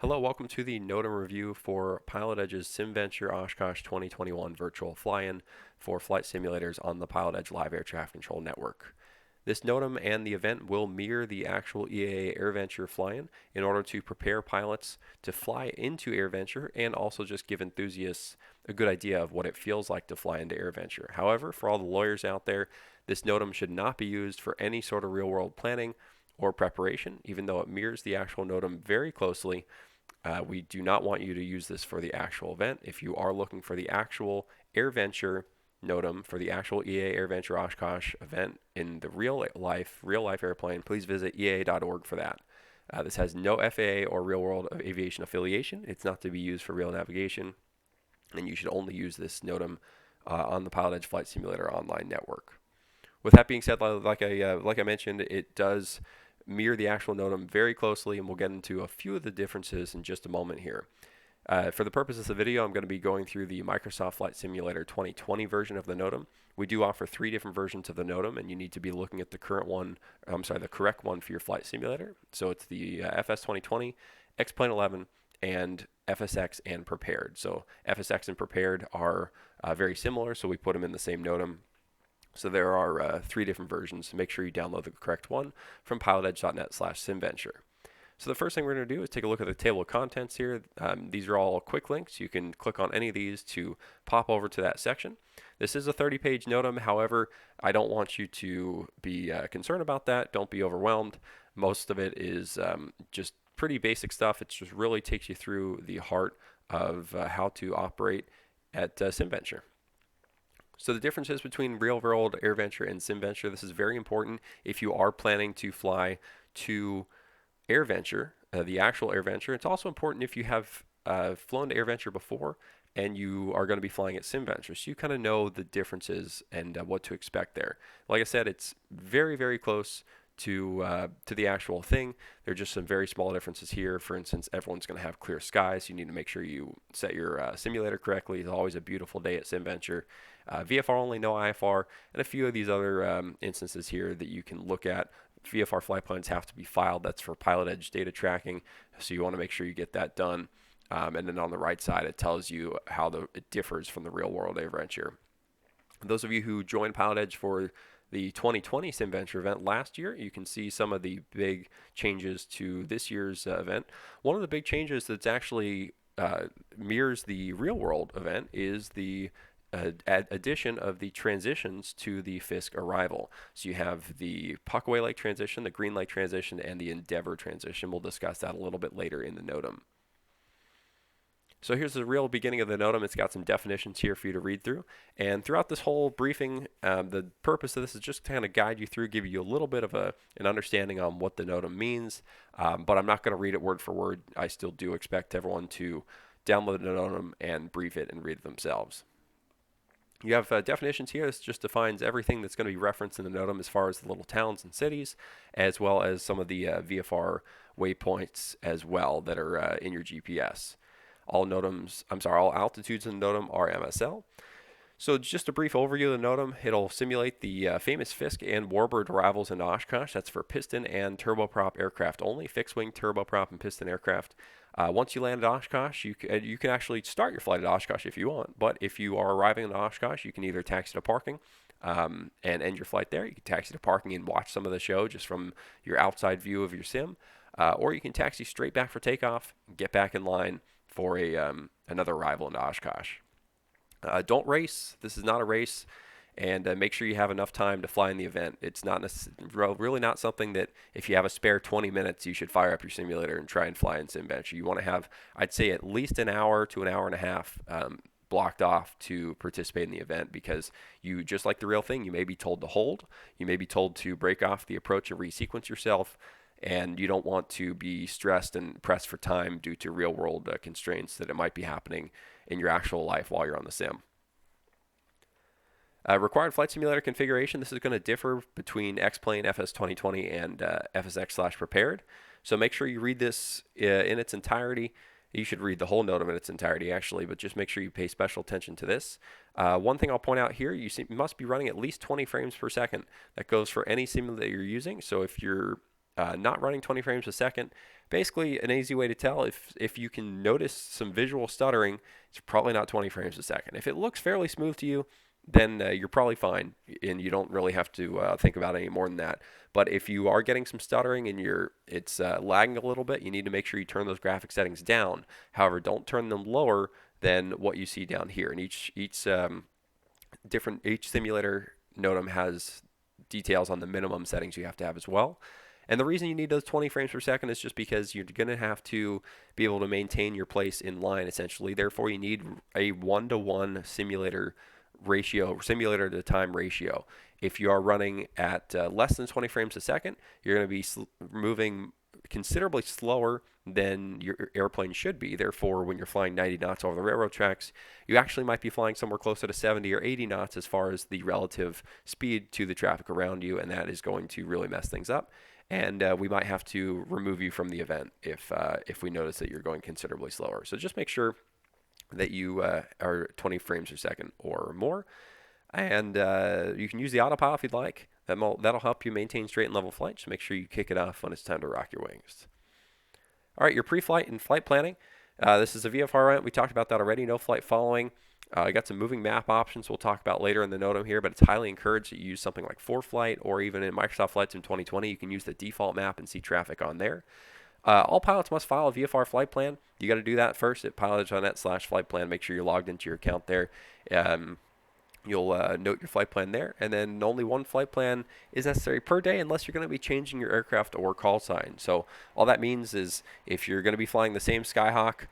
Hello, welcome to the NOTAM review for Pilot Edge's SimVenture Oshkosh 2021 virtual fly-in for flight simulators on the Pilot Edge Live Air Traffic Control Network. This NOTAM and the event will mirror the actual EAA AirVenture fly-in in order to prepare pilots to fly into AirVenture and also just give enthusiasts a good idea of what it feels like to fly into AirVenture. However, for all the lawyers out there, this NOTAM should not be used for any sort of real-world planning or preparation, even though it mirrors the actual NOTAM very closely. We do not want you to use this for the actual event. If you are looking for the actual AirVenture NOTAM for the actual EAA AirVenture Oshkosh event in the real life airplane, please visit EAA.org for that. This has no FAA or real world aviation affiliation. It's not to be used for real navigation, and you should only use this NOTAM on the Pilot Edge Flight Simulator online network. With that being said, like I mentioned, it does mirror the actual NOTAM very closely, and we'll get into a few of the differences in just a moment here. For the purposes of the video, I'm going to be going through the Microsoft Flight Simulator 2020 version of the NOTAM. We do offer 3 different versions of the NOTAM, and you need to be looking at the correct one for your flight simulator. So it's the FS 2020, X-Plane 11, and FSX and Prepared. So FSX and Prepared are very similar, so we put them in the same NOTAM. So there are 3 different versions. Make sure you download the correct one from pilotedge.net/SimVenture. So the first thing we're going to do is take a look at the table of contents here. These are all quick links. You can click on any of these to pop over to that section. This is a 30-page NOTAM. However, I don't want you to be concerned about that. Don't be overwhelmed. Most of it is just pretty basic stuff. It just really takes you through the heart of how to operate at SimVenture. So the differences between real-world AirVenture and SimVenture, this is very important if you are planning to fly to AirVenture, the actual AirVenture. It's also important if you have flown to AirVenture before and you are going to be flying at SimVenture, so you kind of know the differences and what to expect there. Like I said, it's very, very close to the actual thing. There are just some very small differences here. For instance, everyone's going to have clear skies. You need to make sure you set your simulator correctly. It's always a beautiful day at SimVenture. VFR only, no IFR, and a few of these other instances here that you can look at. VFR flight plans have to be filed. That's for Pilot Edge data tracking, so you want to make sure you get that done. And then on the right side, it tells you how it differs from the real-world AirVenture. Those of you who joined Pilot Edge for the 2020 SimVenture event last year, you can see some of the big changes to this year's event. One of the big changes that's actually mirrors the real-world event is the addition of the transitions to the Fisk Arrival. So you have the Puckaway Lake transition, the Green Lake transition, and the Endeavor transition. We'll discuss that a little bit later in the NOTAM. So here's the real beginning of the NOTAM. It's got some definitions here for you to read through. And throughout this whole briefing, the purpose of this is just to kind of guide you through, give you a little bit of an understanding on what the NOTAM means. But I'm not going to read it word for word. I still do expect everyone to download the NOTAM and brief it and read it themselves. You have definitions here. This just defines everything that's going to be referenced in the NOTAM as far as the little towns and cities, as well as some of the VFR waypoints as well that are in your GPS. All altitudes in the NOTAM are MSL. So just a brief overview of the NOTAM. It'll simulate the famous Fisk and Warbird arrivals in Oshkosh. That's for piston and turboprop aircraft only, fixed-wing turboprop and piston aircraft. Once you land at Oshkosh, you can actually start your flight at Oshkosh if you want. But if you are arriving in Oshkosh, you can either taxi to parking and end your flight there. You can taxi to parking and watch some of the show just from your outside view of your sim. Or you can taxi straight back for takeoff, get back in line for another arrival into Oshkosh. Don't race. This is not a race, and make sure you have enough time to fly in the event. It's not really not something that if you have a spare 20 minutes, you should fire up your simulator and try and fly in SimVenture. You want to have, I'd say, at least an hour to an hour and a half blocked off to participate in the event, because you, just like the real thing, you may be told to hold, you may be told to break off the approach and resequence yourself, and you don't want to be stressed and pressed for time due to real-world constraints that it might be happening in your actual life while you're on the sim. Required flight simulator configuration. This is going to differ between X-Plane, FS 2020, and FSX/Prepared. So make sure you read this in its entirety. You should read the whole NOTAM in its entirety, actually, but just make sure you pay special attention to this. One thing I'll point out here, you must be running at least 20 frames per second. That goes for any simulator that you're using. So if you're not running 20 frames a second. Basically, an easy way to tell if you can notice some visual stuttering, it's probably not 20 frames a second. If it looks fairly smooth to you, then you're probably fine, and you don't really have to think about any more than that. But if you are getting some stuttering and it's lagging a little bit, you need to make sure you turn those graphic settings down. However, don't turn them lower than what you see down here. And each simulator NOTAM has details on the minimum settings you have to have as well. And the reason you need those 20 frames per second is just because you're going to have to be able to maintain your place in line, essentially. Therefore, you need a 1-to-1 simulator to time ratio. If you are running at less than 20 frames a second, you're going to be moving considerably slower than your airplane should be. Therefore, when you're flying 90 knots over the railroad tracks, you actually might be flying somewhere closer to 70 or 80 knots as far as the relative speed to the traffic around you, and that is going to really mess things up. And we might have to remove you from the event if we notice that you're going considerably slower. So just make sure that you are 20 frames per second or more. And you can use the autopilot if you'd like. That'll help you maintain straight and level flight. Just make sure you kick it off when it's time to rock your wings. All right, your pre-flight and flight planning. This is a VFR event. We talked about that already. No flight following. I got some moving map options we'll talk about later in the NOTAM here, but it's highly encouraged that you use something like ForeFlight, or even in Microsoft Flight Sim 2020, you can use the default map and see traffic on there. All pilots must file a VFR flight plan. You got to do that first at pilotage.net/flight plan. Make sure you're logged into your account there. You'll note your flight plan there, and then only one flight plan is necessary per day unless you're going to be changing your aircraft or call sign. So all that means is if you're going to be flying the same Skyhawk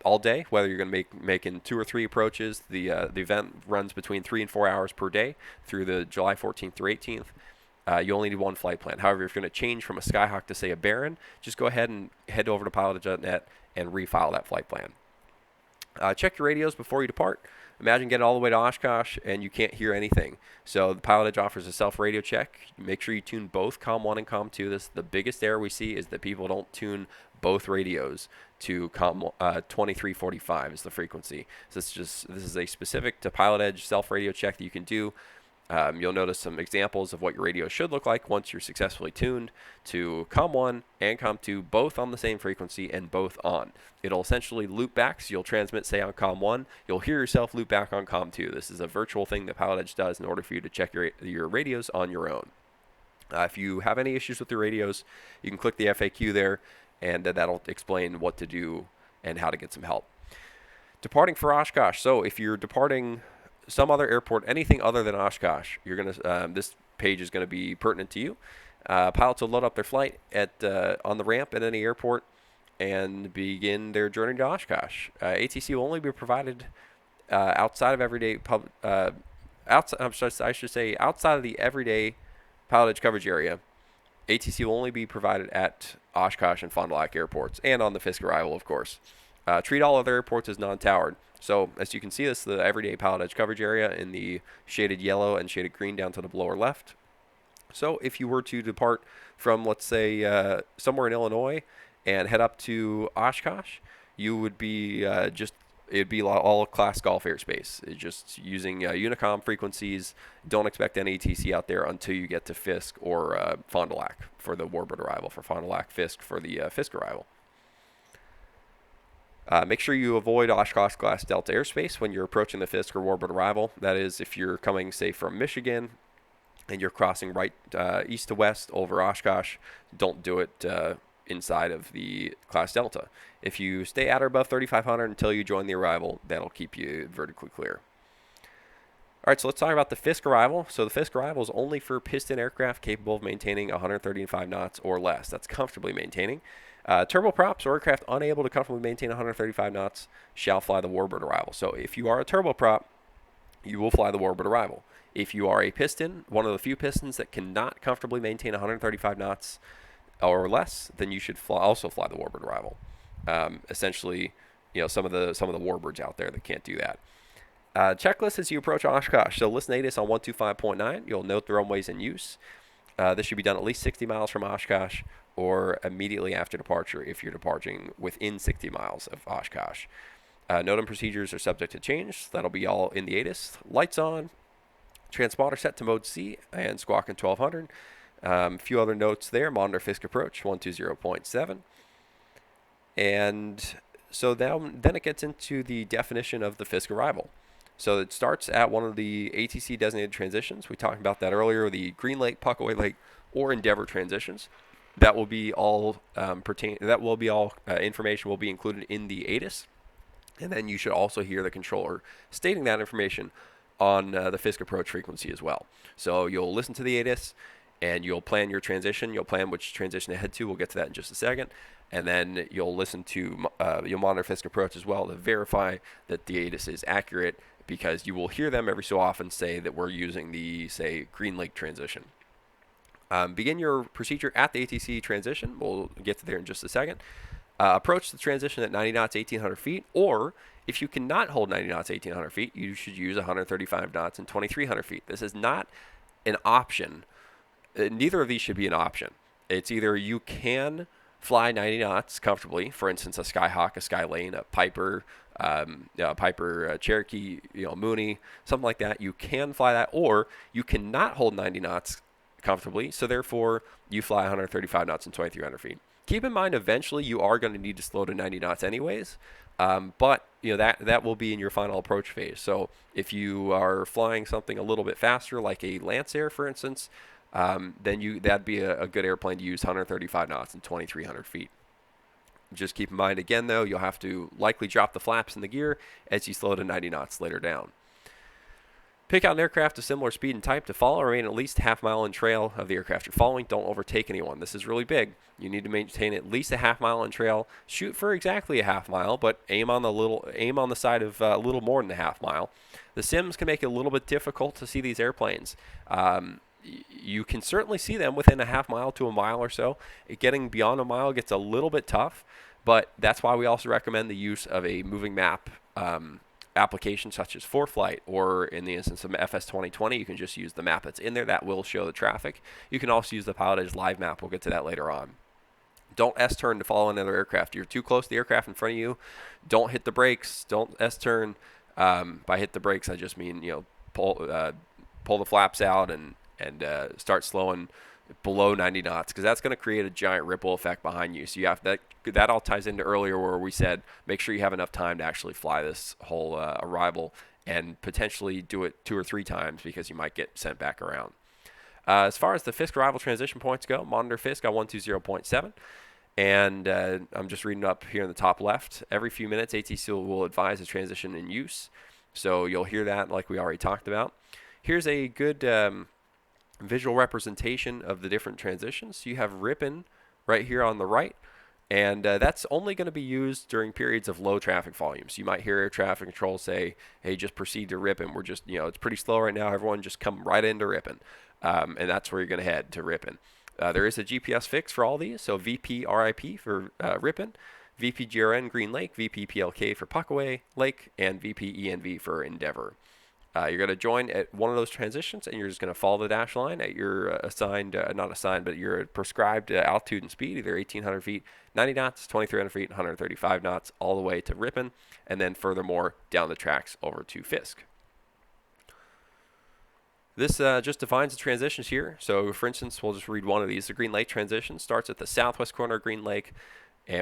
all day, whether you're going to making 2 or 3 approaches, the event runs between 3 and 4 hours per day through the July 14th through 18th. You only need one flight plan. However, if you're going to change from a Skyhawk to, say, a Baron, just go ahead and head over to pilotage.net and refile that flight plan. Check your radios before you depart. Imagine getting all the way to Oshkosh and you can't hear anything. So the Pilot Edge offers a self-radio check. Make sure you tune both COM 1 and COM 2. This the biggest error we see is that people don't tune both radios to COM 2345 is the frequency. So this is a specific to Pilot Edge self-radio check that you can do. You'll notice some examples of what your radio should look like once you're successfully tuned to COM 1 and COM 2, both on the same frequency and both on. It'll essentially loop back, so you'll transmit, say, on COM 1. You'll hear yourself loop back on COM 2. This is a virtual thing that Pilot Edge does in order for you to check your radios on your own. If you have any issues with your radios, you can click the FAQ there, and that'll explain what to do and how to get some help. Departing for Oshkosh. So if you're departing some other airport, anything other than Oshkosh, you're gonna this page is going to be pertinent to you. Pilots will load up their flight on the ramp at any airport and begin their journey to Oshkosh. ATC will only be provided outside of outside of the everyday Pilot Edge coverage area. ATC will only be provided at Oshkosh and Fond du Lac airports, and on the Fisk Arrival, of course. Treat all other airports as non-towered. So as you can see, this is the everyday Pilot Edge coverage area in the shaded yellow and shaded green down to the lower left. So if you were to depart from, let's say, somewhere in Illinois and head up to Oshkosh, you would be it'd be all class Golf airspace. It's just using Unicom frequencies. Don't expect any ATC out there until you get to Fisk or Fond du Lac for the Warbird arrival, for Fond du Lac, Fisk for the Fisk arrival. Make sure you avoid Oshkosh class Delta airspace when you're approaching the Fisk or Warbird arrival. That is, if you're coming, say, from Michigan and you're crossing right east to west over Oshkosh, don't do it inside of the class Delta. If you stay at or above 3,500 until you join the arrival, that'll keep you vertically clear. All right, so let's talk about the Fisk arrival. So the Fisk arrival is only for piston aircraft capable of maintaining 135 knots or less. That's comfortably maintaining. Turboprops or aircraft unable to comfortably maintain 135 knots shall fly the Warbird arrival. So if you are a turboprop, you will fly the Warbird arrival. If you are a piston, one of the few pistons that cannot comfortably maintain 135 knots or less, then you should also fly the Warbird arrival. Essentially, some of the Warbirds out there that can't do that. Checklist as you approach Oshkosh. So list NATIS on 125.9. You'll note the runways in use. This should be done at least 60 miles from Oshkosh or immediately after departure if you're departing within 60 miles of Oshkosh. NOTAM procedures are subject to change. That'll be all in the ATIS. Lights on. Transponder set to mode C and squawking 1200. A few other notes there. Monitor Fisk approach 120.7. And so then it gets into the definition of the Fisk arrival. So it starts at one of the ATC designated transitions. We talked about that earlier, the Green Lake, Puckaway Lake, or Endeavor transitions. That will be all information will be included in the ATIS. And then you should also hear the controller stating that information on the Fisk approach frequency as well. So you'll listen to the ATIS and you'll plan your transition. You'll plan which transition to head to. We'll get to that in just a second. And then you'll listen to, you'll monitor Fisk approach as well to verify that the ATIS is accurate, because you will hear them every so often say that we're using the, say, Green Lake transition. Begin your procedure at the ATC transition. We'll get to there in just a second. Approach the transition at 90 knots, 1,800 feet, or if you cannot hold 90 knots, 1,800 feet, you should use 135 knots and 2,300 feet. This is not an option. Neither of these should be an option. It's either you can fly 90 knots comfortably, for instance, a Skyhawk, a Skylane, a Piper, Cherokee, Mooney, something like that. You can fly that, or you cannot hold 90 knots comfortably, so therefore you fly 135 knots and 2,300 feet. Keep in mind, eventually you are going to need to slow to 90 knots anyways, but that will be in your final approach phase. So if you are flying something a little bit faster, like a Lancer, for instance, then that'd be a good airplane to use 135 knots and 2,300 feet. Just keep in mind, again, though, you'll have to likely drop the flaps in the gear as you slow to 90 knots later down. Pick out an aircraft of similar speed and type to follow, or remain at least a half mile in trail of the aircraft you're following. Don't overtake anyone. This is really big. You need to maintain at least a half mile in trail. Shoot for exactly a half mile, but aim on the side of a little more than a half mile. The sims can make it a little bit difficult to see these airplanes. You can certainly see them within a half mile to a mile or so. Getting beyond a mile gets a little bit tough, but that's why we also recommend the use of a moving map application such as Preflight, or in the instance of FS 2020, you can just use the map that's in there. That will show the traffic. You can also use the Pilot Edge live map. We'll get to that later on. Don't S-turn to follow another aircraft. You're too close to the aircraft in front of you. Don't hit the brakes. Don't S-turn. By hit the brakes, I just mean, pull the flaps out and start slowing below 90 knots, because that's going to create a giant ripple effect behind you. So you have that all ties into earlier where we said make sure you have enough time to actually fly this whole arrival, and potentially do it 2 or 3 times, because you might get sent back around. As far as the Fisk arrival transition points go, monitor Fisk on 120.7. And I'm just reading up here in the top left. Every few minutes, ATC will advise a transition in use. So you'll hear that like we already talked about. Here's a good visual representation of the different transitions. You have Ripon right here on the right, and that's only going to be used during periods of low traffic volumes. You might hear air traffic control say, hey, just proceed to Ripon. We're just, it's pretty slow right now. Everyone just come right into Ripon. And that's where you're going to head, to Ripon. There is a GPS fix for all these. So VP RIP for Ripon, VP GRN Green Lake, VP PLK for Puckaway Lake, and VP ENV for Endeavor. You're going to join at one of those transitions, and you're just going to follow the dash line at your but your prescribed altitude and speed, either 1,800 feet, 90 knots, 2,300 feet, 135 knots, all the way to Ripon, and then furthermore down the tracks over to Fisk. This just defines the transitions here. So, for instance, we'll just read one of these. The Green Lake transition starts at the southwest corner of Green Lake,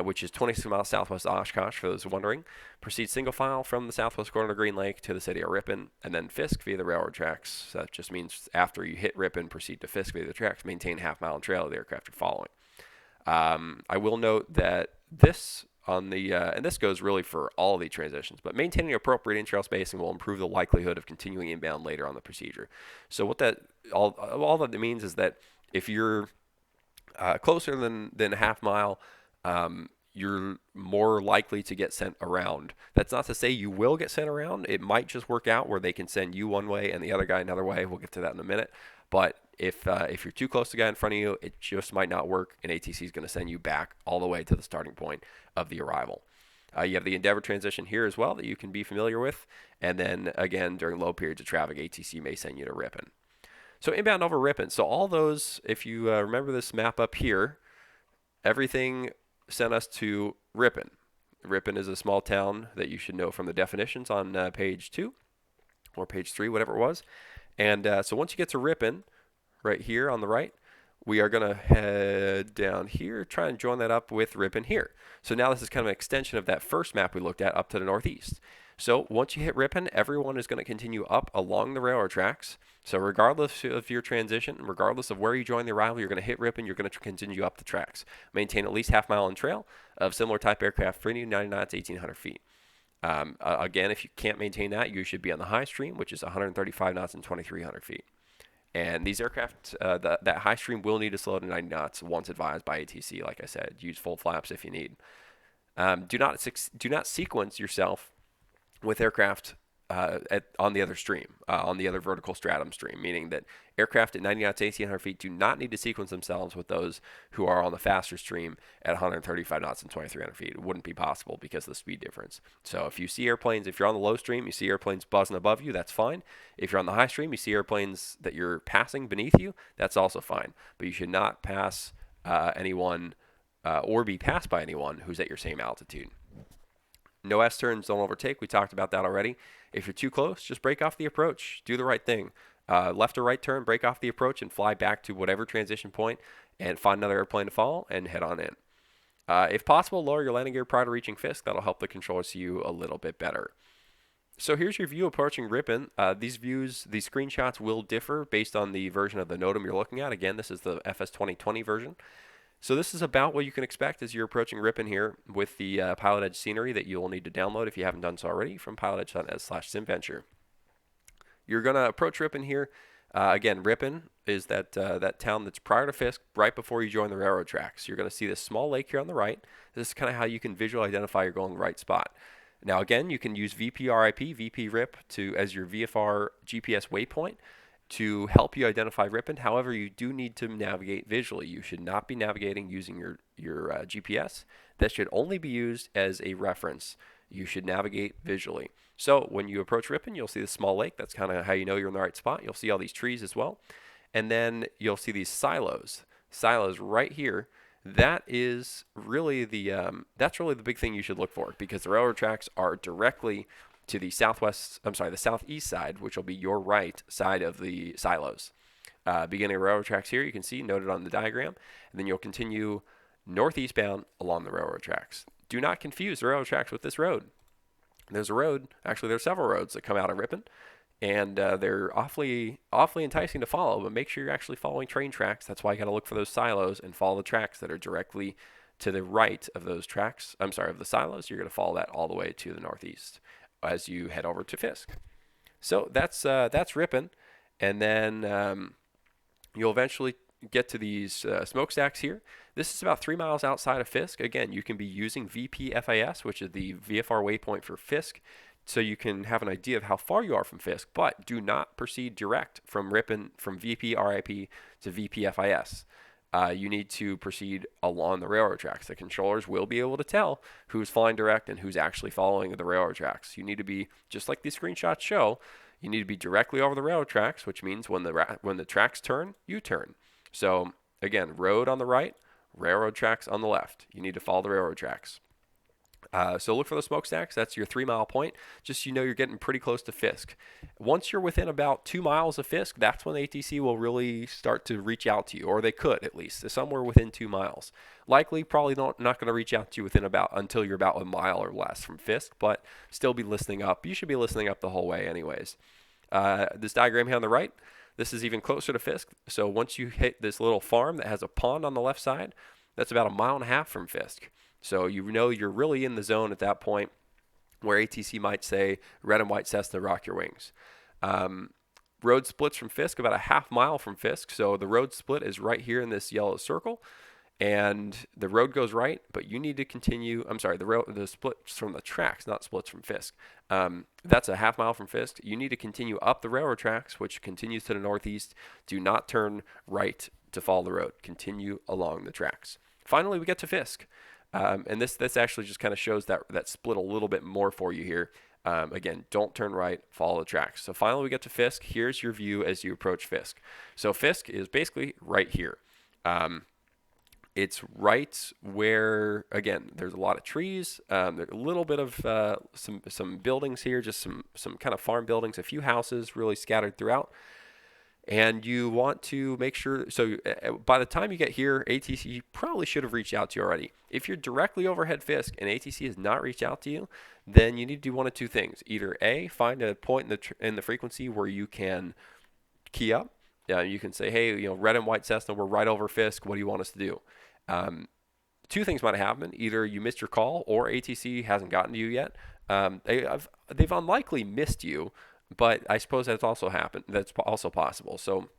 which is 26 miles southwest of Oshkosh, for those wondering. Proceed single file from the southwest corner of Green Lake to the city of Ripon, and then Fisk via the railroad tracks. So that just means after you hit Ripon, proceed to Fisk via the tracks. Maintain half-mile in trail of the aircraft you're following. I will note that this and this goes really for all the transitions, but maintaining appropriate in-trail spacing will improve the likelihood of continuing inbound later on the procedure. So what that all that means is that if you're closer than a half mile, you're more likely to get sent around. That's not to say you will get sent around. It might just work out where they can send you one way and the other guy another way. We'll get to that in a minute. But if you're too close to the guy in front of you, it just might not work, and ATC is going to send you back all the way to the starting point of the arrival. You have the Endeavor transition here as well that you can be familiar with. And then, again, during low periods of traffic, ATC may send you to Ripon. So inbound over Ripon. So all those, if you remember this map up here, everything sent us to Ripon. Ripon is a small town that you should know from the definitions on page 2 or page 3, whatever it was. And so once you get to Ripon, right here on the right, we are going to head down here, try and join that up with Ripon here. So now this is kind of an extension of that first map we looked at up to the northeast. So once you hit Ripon, everyone is going to continue up along the railroad tracks. So regardless of your transition, regardless of where you join the arrival, you're going to hit Ripon, you're going to continue up the tracks. Maintain at least half mile on trail of similar type aircraft, 390 knots, 1,800 feet. Again, if you can't maintain that, you should be on the high stream, which is 135 knots and 2,300 feet. And these aircraft, that high stream will need to slow to 90 knots once advised by ATC. Like I said, use full flaps if you need. Do not sequence yourself with aircraft on the other stream, on the other vertical stratum stream, meaning that aircraft at 90 knots, 1,800 feet do not need to sequence themselves with those who are on the faster stream at 135 knots and 2,300 feet. It wouldn't be possible because of the speed difference. So if you see airplanes, if you're on the low stream, you see airplanes buzzing above you, that's fine. If you're on the high stream, you see airplanes that you're passing beneath you, that's also fine. But you should not pass anyone or be passed by anyone who's at your same altitude. No S-turns, don't overtake. We talked about that already. If you're too close, just break off the approach. Do the right thing. Left or right turn, break off the approach and fly back to whatever transition point and find another airplane to follow and head on in. If possible, lower your landing gear prior to reaching Fisk. That'll help the controllers see you a little bit better. So here's your view approaching Ripon. These screenshots will differ based on the version of the NOTAM you're looking at. Again, this is the FS 2020 version. So this is about what you can expect as you're approaching Ripon here with the Pilot Edge scenery that you'll need to download if you haven't done so already from pilotedge.net/SimVenture. You're going to approach Ripon here. Again, Ripon is that town that's prior to Fisk, right before you join the railroad tracks. You're going to see this small lake here on the right. This is kind of how you can visually identify you're going the right spot. Now, again, you can use VPRIP, VPRIP as your VFR GPS waypoint to help you identify Ripon. However, you do need to navigate visually. You should not be navigating using your GPS. That should only be used as a reference. You should navigate visually. So when you approach Ripon, you'll see the small lake. That's kind of how you know you're in the right spot. You'll see all these trees as well. And then you'll see these silos. Silos right here. That is really the big thing you should look for, because the railroad tracks are directly to the the southeast side, which will be your right side of the silos. Beginning of railroad tracks here, you can see noted on the diagram, and then you'll continue northeastbound along the railroad tracks. Do not confuse the railroad tracks with this road. There's a road, actually there's several roads that come out of Ripon, and they're awfully enticing to follow, but make sure you're actually following train tracks. That's why you got to look for those silos and follow the tracks that are directly to the right of those tracks. Of the silos. You're going to follow that all the way to the northeast as you head over to Fisk. So that's Ripon, and then you'll eventually get to these smokestacks here. This is about 3 miles outside of Fisk. Again, you can be using VPFIS, which is the VFR waypoint for Fisk, so you can have an idea of how far you are from Fisk, but do not proceed direct from Ripon, from VPRIP to VPFIS. You need to proceed along the railroad tracks. The controllers will be able to tell who's flying direct and who's actually following the railroad tracks. You need to be, just like these screenshots show, you need to be directly over the railroad tracks, which means when the tracks turn, you turn. So again, road on the right, railroad tracks on the left. You need to follow the railroad tracks. So look for the smokestacks. That's your 3 mile point. Just so you know you're getting pretty close to Fisk. Once you're within about 2 miles of Fisk, that's when the ATC will really start to reach out to you, or they could at least, somewhere within 2 miles. Likely, probably not going to reach out to you until you're about a mile or less from Fisk, but still be listening up. You should be listening up the whole way anyways. This diagram here on the right, this is even closer to Fisk. So once you hit this little farm that has a pond on the left side, that's about 1.5 miles from Fisk. So you know you're really in the zone at that point where ATC might say, red and white Cessna, rock your wings. Road splits from Fisk about 1/2 mile from Fisk. So the road split is right here in this yellow circle. And the road goes right, but you need to continue. The splits from the tracks, not splits from Fisk. That's 1/2 mile from Fisk. You need to continue up the railroad tracks, which continues to the northeast. Do not turn right to follow the road. Continue along the tracks. Finally, we get to Fisk. And this actually just kind of shows that split a little bit more for you here. Again, don't turn right, follow the tracks. So finally we get to Fisk. Here's your view as you approach Fisk. So Fisk is basically right here. It's right where, again, there's a lot of trees. There's a little bit of some buildings here, just some kind of farm buildings, a few houses really scattered throughout. And you want to make sure, so by the time you get here, ATC probably should have reached out to you already. If you're directly overhead Fisk and ATC has not reached out to you, then you need to do one of two things. Either A, find a point in the frequency where you can key up. You can say, hey, red and white Cessna, we're right over Fisk. What do you want us to do? Two things might happen. Either you missed your call or ATC hasn't gotten to you yet. They've unlikely missed you, but I suppose that's also happened. That's also possible. So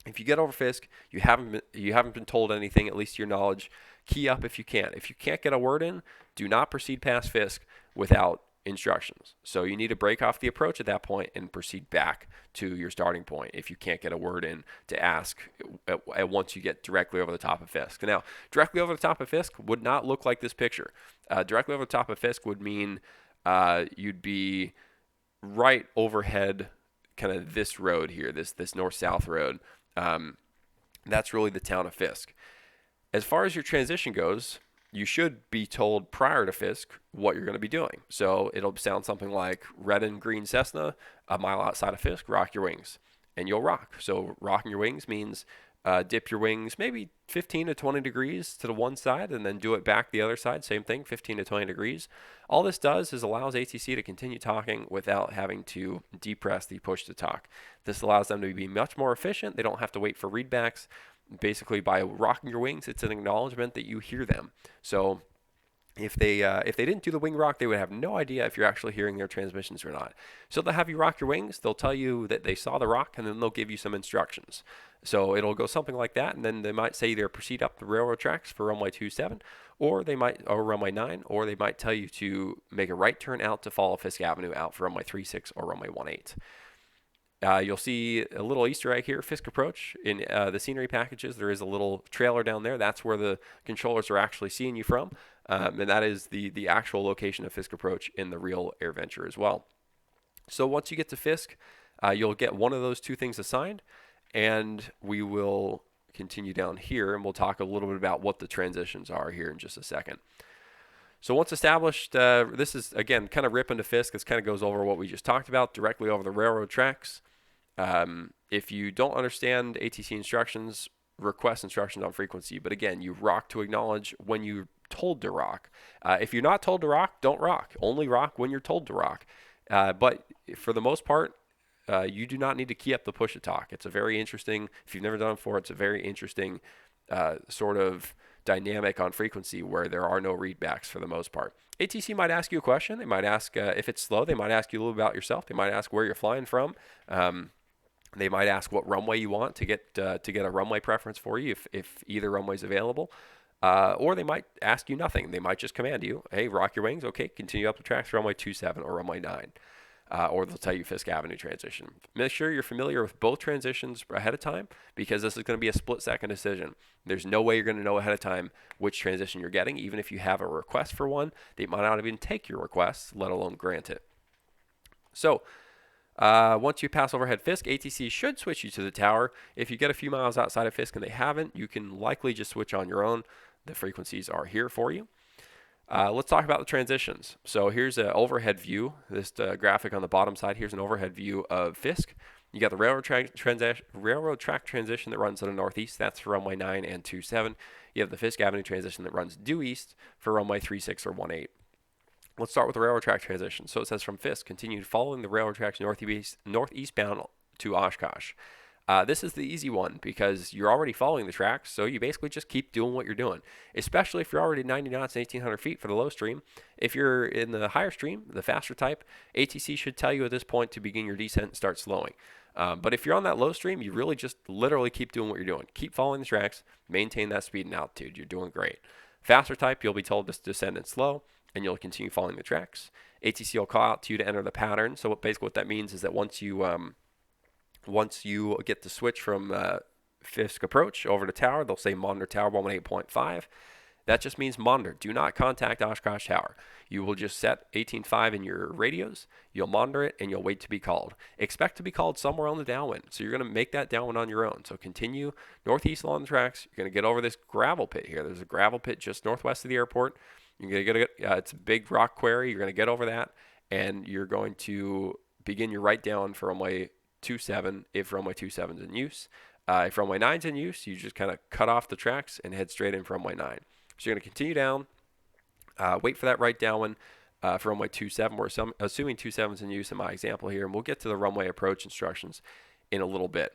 if you get over Fisk, you haven't been told anything, at least to your knowledge, key up if you can. If you can't get a word in, do not proceed past Fisk without instructions. So you need to break off the approach at that point and proceed back to your starting point if you can't get a word in to ask once you get directly over the top of Fisk. Now, directly over the top of Fisk would not look like this picture. Directly over the top of Fisk would mean you'd be right overhead kind of this road here, this north-south road. That's really the town of Fisk. As far as your transition goes, you should be told prior to Fisk what you're going to be doing. So it'll sound something like red and green Cessna, a mile outside of Fisk, rock your wings. And you'll rock. So rocking your wings means dip your wings maybe 15 to 20 degrees to the one side and then do it back the other side. Same thing, 15 to 20 degrees. All this does is allows ATC to continue talking without having to depress the push to talk. This allows them to be much more efficient. They don't have to wait for readbacks. Basically, by rocking your wings, it's an acknowledgement that you hear them. So if they didn't do the wing rock, they would have no idea if you're actually hearing their transmissions or not. So they'll have you rock your wings. They'll tell you that they saw the rock, and then they'll give you some instructions. So it'll go something like that, and then they might say either proceed up the railroad tracks for runway 27, or runway 9, or they might tell you to make a right turn out to follow Fisk Avenue out for runway 36 or runway 18. You'll see a little Easter egg here, Fisk Approach. In the scenery packages, there is a little trailer down there. That's where the controllers are actually seeing you from. And that is the actual location of Fisk Approach in the real AirVenture as well. So once you get to Fisk, you'll get one of those two things assigned. And we will continue down here, and we'll talk a little bit about what the transitions are here in just a second. So once established, this is, again, kind of Ripon to Fisk. This kind of goes over what we just talked about, directly over the railroad tracks. If you don't understand ATC instructions, request instructions on frequency. But again, you rock to acknowledge when you're told to rock. If you're not told to rock, don't rock. Only rock when you're told to rock. But for the most part, you do not need to key up the push to talk. It's a very interesting, if you've never done it before, it's a very interesting sort of dynamic on frequency where there are no readbacks for the most part. ATC might ask you a question. They might ask if it's slow. They might ask you a little about yourself. They might ask where you're flying from. They might ask what runway you want to get a runway preference for you if either runway is available. Or they might ask you nothing. They might just command you, hey, rock your wings. Okay, continue up the tracks for runway 27 or runway 9. Or they'll tell you Fisk Avenue transition. Make sure you're familiar with both transitions ahead of time because this is going to be a split-second decision. There's no way you're going to know ahead of time which transition you're getting. Even if you have a request for one, they might not even take your request, let alone grant it. So once you pass overhead Fisk, ATC should switch you to the tower. If you get a few miles outside of Fisk and they haven't, you can likely just switch on your own. The frequencies are here for you. Let's talk about the transitions. So here's an overhead view. This graphic on the bottom side, here's an overhead view of Fisk. You got the railroad track transition that runs to the northeast. That's for runway 9 and 27. You have the Fisk Avenue transition that runs due east for runway 36 or 18. Let's start with the railroad track transition. So it says from Fisk, continue following the railroad tracks northeastbound to Oshkosh. This is the easy one because you're already following the tracks, so you basically just keep doing what you're doing, especially if you're already 90 knots and 1,800 feet for the low stream. If you're in the higher stream, the faster type, ATC should tell you at this point to begin your descent and start slowing. But if you're on that low stream, you really just literally keep doing what you're doing. Keep following the tracks, maintain that speed and altitude. You're doing great. Faster type, you'll be told to descend and slow, and you'll continue following the tracks. ATC will call out to you to enter the pattern. So basically what that means is that once you get the switch from Fisk Approach over to Tower, they'll say monitor Tower 118.5. That just means monitor. Do not contact Oshkosh Tower. You will just set 18.5 in your radios. You'll monitor it, and you'll wait to be called. Expect to be called somewhere on the downwind. So you're going to make that downwind on your own. So continue northeast along the tracks. You're going to get over this gravel pit here. There's a gravel pit just northwest of the airport. You're going to get it's a big rock quarry. You're going to get over that, and you're going to begin your right down for runway 27 if runway 27 is in use. If runway 9 is in use, you just kind of cut off the tracks and head straight in for runway 9. So you're going to continue down, wait for that right downwind for runway 27. We're assuming 27 is in use in my example here, and we'll get to the runway approach instructions in a little bit.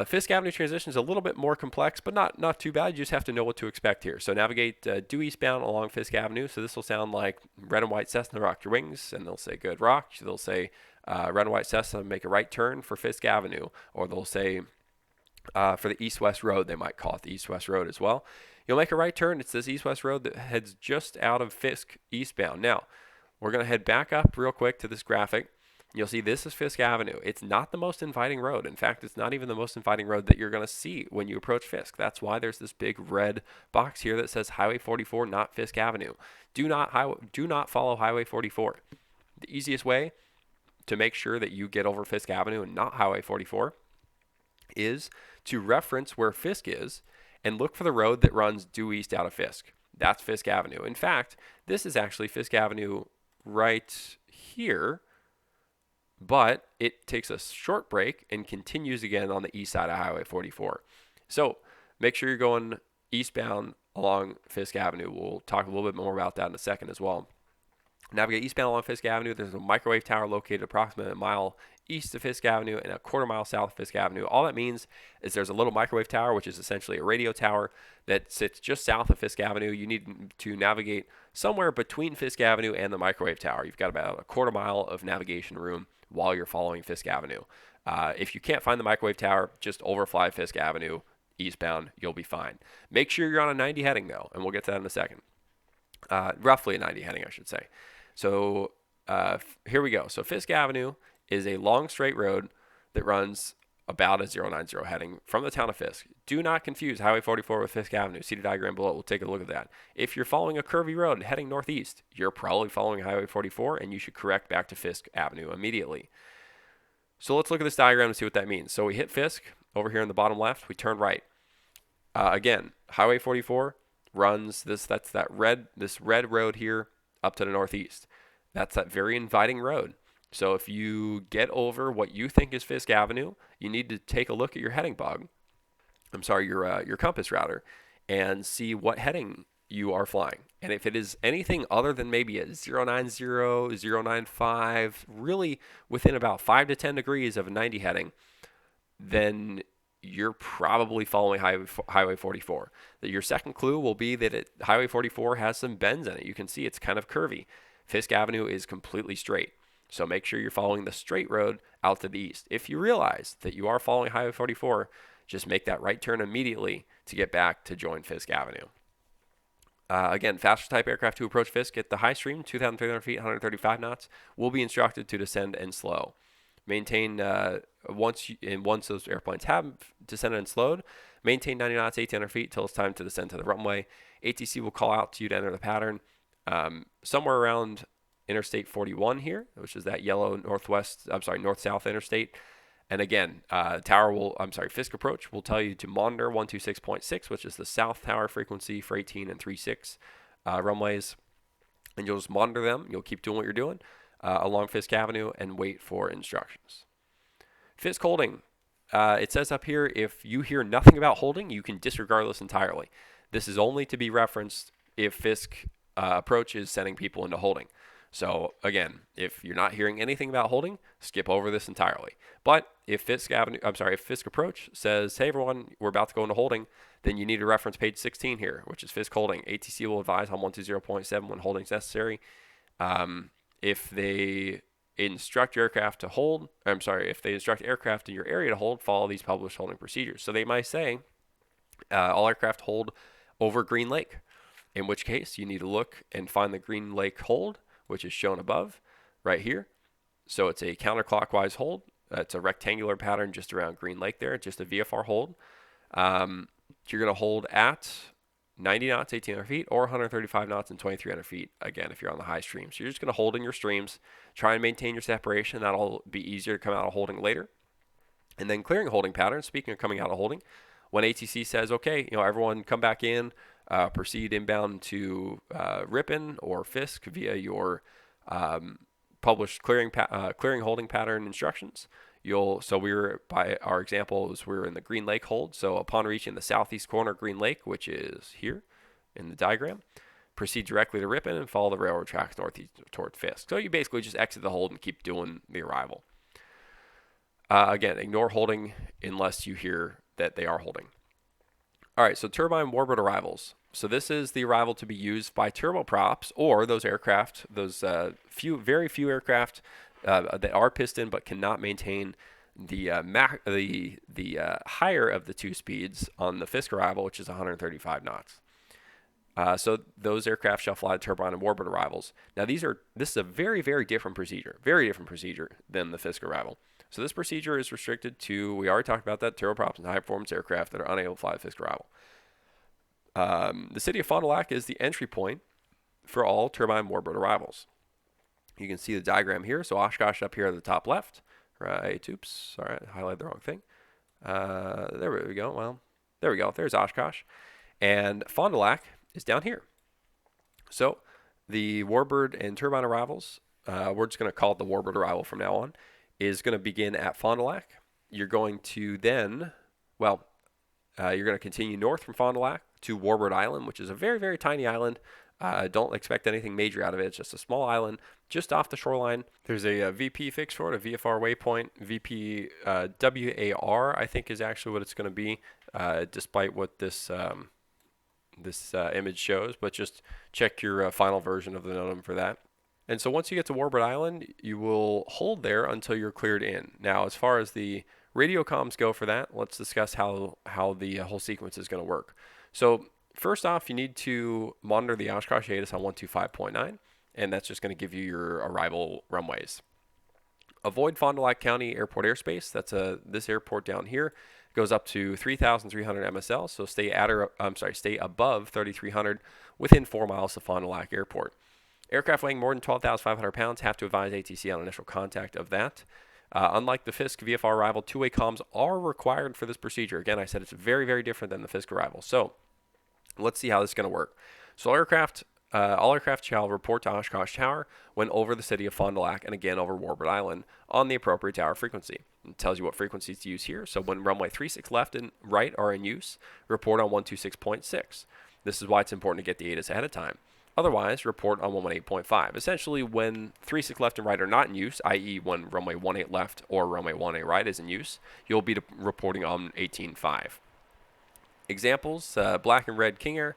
Fisk Avenue transition is a little bit more complex, but not too bad. You just have to know what to expect here. So navigate due eastbound along Fisk Avenue. So this will sound like red and white Cessna rock your wings, and they'll say good rock. They'll say red and white Cessna make a right turn for Fisk Avenue, or they'll say for the east-west road, they might call it the east-west road as well. You'll make a right turn. It's this east-west road that heads just out of Fisk eastbound. Now, we're going to head back up real quick to this graphic. You'll see this is Fisk Avenue. It's not the most inviting road. In fact, it's not even the most inviting road that you're going to see when you approach Fisk. That's why there's this big red box here that says Highway 44, not Fisk Avenue. Do not follow Highway 44. The easiest way to make sure that you get over Fisk Avenue and not Highway 44 is to reference where Fisk is and look for the road that runs due east out of Fisk. That's Fisk Avenue. In fact, this is actually Fisk Avenue right here, but it takes a short break and continues again on the east side of Highway 44. So make sure you're going eastbound along Fisk Avenue. We'll talk a little bit more about that in a second as well. Navigate eastbound along Fisk Avenue. There's a microwave tower located approximately a mile east of Fisk Avenue and a quarter mile south of Fisk Avenue. All that means is there's a little microwave tower, which is essentially a radio tower that sits just south of Fisk Avenue. You need to navigate somewhere between Fisk Avenue and the microwave tower. You've got about a quarter mile of navigation room while you're following Fisk Avenue. If you can't find the microwave tower, just overfly Fisk Avenue eastbound. You'll be fine. Make sure you're on a 90 heading, though, and we'll get to that in a second. Roughly a 90 heading, I should say. So here we go. So Fisk Avenue is a long straight road that runs about a 090 heading from the town of Fisk. Do not confuse Highway 44 with Fisk Avenue. See the diagram below. We'll take a look at that. If you're following a curvy road heading northeast, you're probably following Highway 44, and you should correct back to Fisk Avenue immediately. So let's look at this diagram and see what that means. So we hit Fisk over here in the bottom left. We turn right. Again, Highway 44 runs this red road here up to the northeast. That's that very inviting road. So if you get over what you think is Fisk Avenue, you need to take a look at your heading bug. I'm sorry, your compass router, and see what heading you are flying. And if it is anything other than maybe a 090, 095, really within about 5 to 10 degrees of a 90 heading, then you're probably following Highway 44. Your second clue will be that Highway 44 has some bends in it. You can see it's kind of curvy. Fisk Avenue is completely straight. So make sure you're following the straight road out to the east. If you realize that you are following Highway 44, just make that right turn immediately to get back to join Fisk Avenue. Again, faster type aircraft to approach Fisk at the high stream, 2,300 feet, 135 knots, will be instructed to descend and slow. Maintain, once those airplanes have descended and slowed, maintain 90 knots, 1,800 feet till it's time to descend to the runway. ATC will call out to you to enter the pattern. Somewhere around Interstate 41 here, which is that yellow north-south interstate. And again, Fisk approach will tell you to monitor 126.6, which is the south tower frequency for 18 and 36 runways. And you'll just monitor them. You'll keep doing what you're doing along Fisk Avenue and wait for instructions. Fisk holding. It says up here, if you hear nothing about holding, you can disregard this entirely. This is only to be referenced if Fisk approach is sending people into holding. So again, if you're not hearing anything about holding, skip over this entirely. But if Fisk approach says, hey everyone, we're about to go into holding, then you need to reference page 16 here, which is Fisk holding. ATC will advise on 120.7 when holding is necessary. If they instruct your aircraft to hold, if they instruct aircraft in your area to hold, follow these published holding procedures. So they might say, all aircraft hold over Green Lake, in which case you need to look and find the Green Lake hold, which is shown above right here. So it's a counterclockwise hold. It's a rectangular pattern just around Green Lake there, just a VFR hold. You're going to hold at 90 knots, 1,800 feet, or 135 knots and 2,300 feet, again, if you're on the high stream. So you're just going to hold in your streams, try and maintain your separation. That'll be easier to come out of holding later. And then clearing holding pattern, speaking of coming out of holding, when ATC says, okay, everyone come back in, proceed inbound to Ripon or Fisk via your published clearing holding pattern instructions, So we were, by our example, we were in the Green Lake hold. So upon reaching the southeast corner of Green Lake, which is here in the diagram, proceed directly to Ripon and follow the railroad tracks northeast toward Fisk. So you basically just exit the hold and keep doing the arrival. Again, ignore holding unless you hear that they are holding. All right, so turbine warbird arrivals. So this is the arrival to be used by turboprops or those aircraft, those very few aircraft that are piston but cannot maintain the higher of the two speeds on the Fisk arrival, which is 135 knots. So those aircraft shall fly turbine and warbird arrivals. Now this is a very, very different procedure than the Fisk arrival. So this procedure is restricted to, we already talked about that, turboprops and high performance aircraft that are unable to fly the Fisk arrival. The city of Fond du Lac is the entry point for all turbine warbird arrivals. You can see the diagram here. So Oshkosh up here at the top left. Right, oops, all right, highlighted the wrong thing. There we go. Well, there we go. There's Oshkosh. And Fond du Lac is down here. So the warbird and turbine arrivals, we're just going to call it the warbird arrival from now on, is going to begin at Fond du Lac. You're going to then, you're going to continue north from Fond du Lac to Warbird Island, which is a very, very tiny island. Don't expect anything major out of it. It's just a small island just off the shoreline. There's a VP fixed for it, a VFR waypoint. VP WAR, I think, is actually what it's going to be, despite what this image shows. But just check your final version of the NOTAM for that. And so once you get to Warbird Island, you will hold there until you're cleared in. Now, as far as the radio comms go for that, let's discuss how the whole sequence is going to work. So first off, you need to monitor the Oshkosh ATIS on 125.9, and that's just going to give you your arrival runways. Avoid Fond du Lac County Airport airspace. That's this airport down here. It goes up to 3,300 MSL, so stay above 3,300 within 4 miles of Fond du Lac Airport. Aircraft weighing more than 12,500 pounds have to advise ATC on initial contact of that. Unlike the Fisk VFR arrival, two-way comms are required for this procedure. Again, I said it's very, very different than the Fisk arrival. So let's see how this is going to work. So all aircraft shall report to Oshkosh Tower when over the city of Fond du Lac and again over Warbird Island on the appropriate tower frequency. It tells you what frequencies to use here. So when runway 36 left and right are in use, report on 126.6. This is why it's important to get the ATIS ahead of time. Otherwise, report on 118.5. Essentially, when 36 left and right are not in use, i.e. when runway 18 left or runway 18 right is in use, you'll be reporting on 18.5. Examples, black and red King Air,